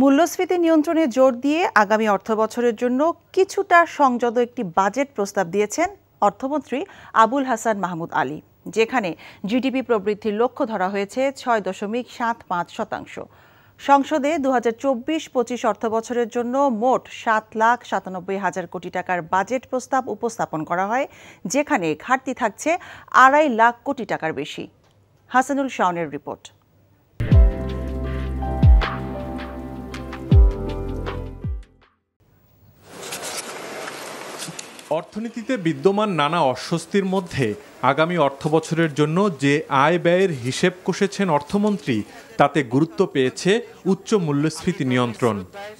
মূল্যস্ফীতি নিয়ন্ত্রণে জোর দিয়ে আগামী অর্থবছরের জন্য কিছুটা সংযত একটি বাজেট প্রস্তাব দিয়েছেন অর্থমন্ত্রী আবুল হাসান মাহমুদ আলী, যেখানে জিডিপি প্রবৃদ্ধির লক্ষ্য ধরা হয়েছে 6.75%। সংসদে 2024-25 অর্থবছরের জন্য মোট 7,97,000 কোটি টাকার বাজেট প্রস্তাব উপস্থাপন করা হয়, যেখানে ঘাটতি থাকছে 2.5 লাখ কোটি টাকার বেশি। হাসানুল শাওনের রিপোর্ট। অর্থনীতিতে বিদ্যমান নানা অস্বস্তির মধ্যে আগামী অর্থবছরের জন্য যে আয় ব্যয়ের হিসেব কষেছেন অর্থমন্ত্রী, তাতে গুরুত্ব পেয়েছে উচ্চ মূল্যস্ফীতি নিয়ন্ত্রণ।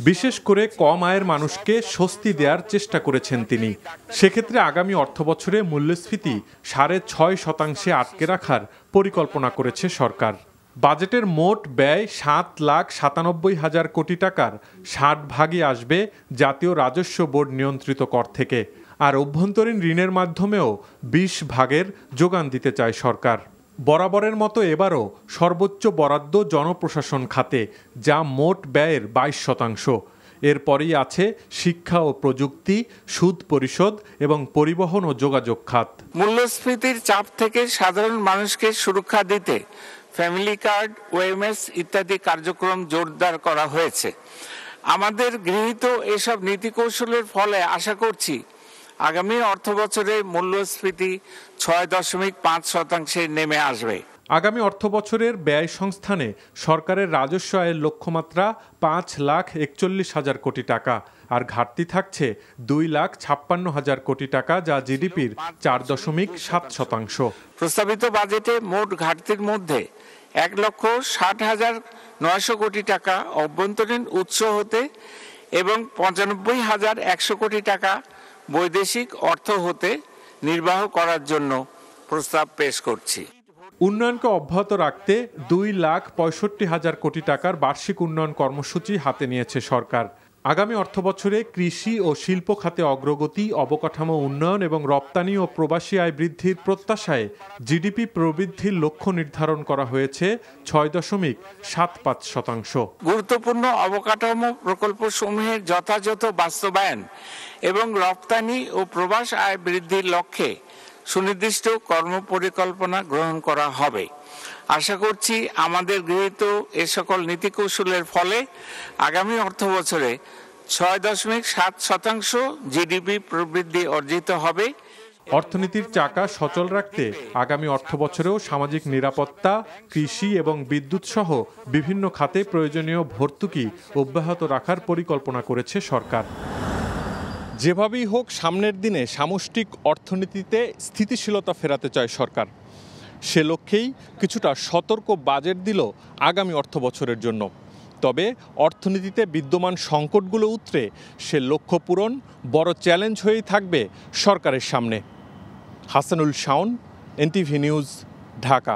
বিশেষ করে কম আয়ের মানুষকে স্বস্তি দেওয়ার চেষ্টা করেছেন তিনি। সেক্ষেত্রে আগামী অর্থবছরে মূল্যস্ফীতি 6.5% আটকে রাখার পরিকল্পনা করেছে সরকার। বাজেটের মোট ব্যয় 7,97,000 কোটি টাকার 60 ভাগই আসবে জাতীয় রাজস্ব বোর্ড নিয়ন্ত্রিত কর থেকে, আর অভ্যন্তরীণ ঋণের মাধ্যমেও 20 ভাগের যোগান দিতে চায় সরকার। বরাবরের মতো এবারও সর্বোচ্চ বরাদ্দ জনপ্রশাসন খাতে, যা মোট ব্যয়ের 22%। এরপরই আছে শিক্ষা ও প্রযুক্তি, সুদ পরিশোধ এবং পরিবহন ও যোগাযোগ খাত। মূল্যস্ফীতির চাপ থেকে সাধারণ মানুষকে সুরক্ষা দিতে ফ্যামিলি কার্ড, ওএমএস ইত্যাদি কার্যক্রম জোরদার করা হয়েছে। আমাদের গৃহীত এসব নীতি কৌশলের ফলে আশা করছি আগামী অর্থবছরে মূল্যস্ফীতি 6.5% নেমে আসবে। আগামী অর্থবছরের ব্যয় সংস্থানে সরকারের রাজস্ব আয়ের লক্ষ্যমাত্রা 5,41,000 কোটি টাকা, আর ঘাটতি থাকছে 2,56,000 কোটি টাকা, যা জিডিপির 4.7%। প্রস্তাবিত বাজেটে মোট ঘাটতির মধ্যে 1,60,900 কোটি টাকা অভ্যন্তরীণ উৎস হতে এবং 95,100 কোটি টাকা বৈদেশিক অর্থ হতে নির্বাহ করার জন্য প্রস্তাব পেশ করছি। উন্নয়নকে অব্যাহত রাখতে 2,65,000 কোটি টাকার বার্ষিক উন্নয়ন কর্মসূচি হাতে নিয়েছে সরকার। আগামী অর্থবছরে কৃষি ও শিল্প খাতে অগ্রগতি, অবকাঠামো উন্নয়ন এবং রপ্তানি ও প্রবাসী আয় বৃদ্ধির প্রত্যাশায় জিডিপি প্রবৃদ্ধির লক্ষ্য নির্ধারণ করা হয়েছে 6.75%। গুরুত্বপূর্ণ অবকাঠামো প্রকল্পসমূহের যথাযথ বাস্তবায়ন এবং রপ্তানি ও প্রবাস আয় বৃদ্ধির লক্ষ্যে সুনির্দিষ্ট কর্মপরিকল্পনা গ্রহণ করা হবে। আশা করছি আমাদের গৃহীত এ সকল নীতি কৌশলের ফলে আগামী অর্থবছরে 6.7% জিডিপি প্রবৃদ্ধি অর্জিত হবে। অর্থনীতির চাকা সচল রাখতে আগামী অর্থবছরেও সামাজিক নিরাপত্তা, কৃষি এবং বিদ্যুৎ সহ বিভিন্ন খাতে প্রয়োজনীয় ভর্তুকি অব্যাহত রাখার পরিকল্পনা করেছে সরকার। যেভাবেই হোক সামনের দিনে সামষ্টিক অর্থনীতিতে স্থিতিশীলতা ফেরাতে চায় সরকার। সে লক্ষ্যেই কিছুটা সতর্ক বাজেট দিল আগামী অর্থবছরের জন্য। তবে অর্থনীতিতে বিদ্যমান সংকটগুলো উতরে সে লক্ষ্য পূরণ বড় চ্যালেঞ্জ হয়েই থাকবে সরকারের সামনে। Hasanul Shaon, NTV news, Dhaka.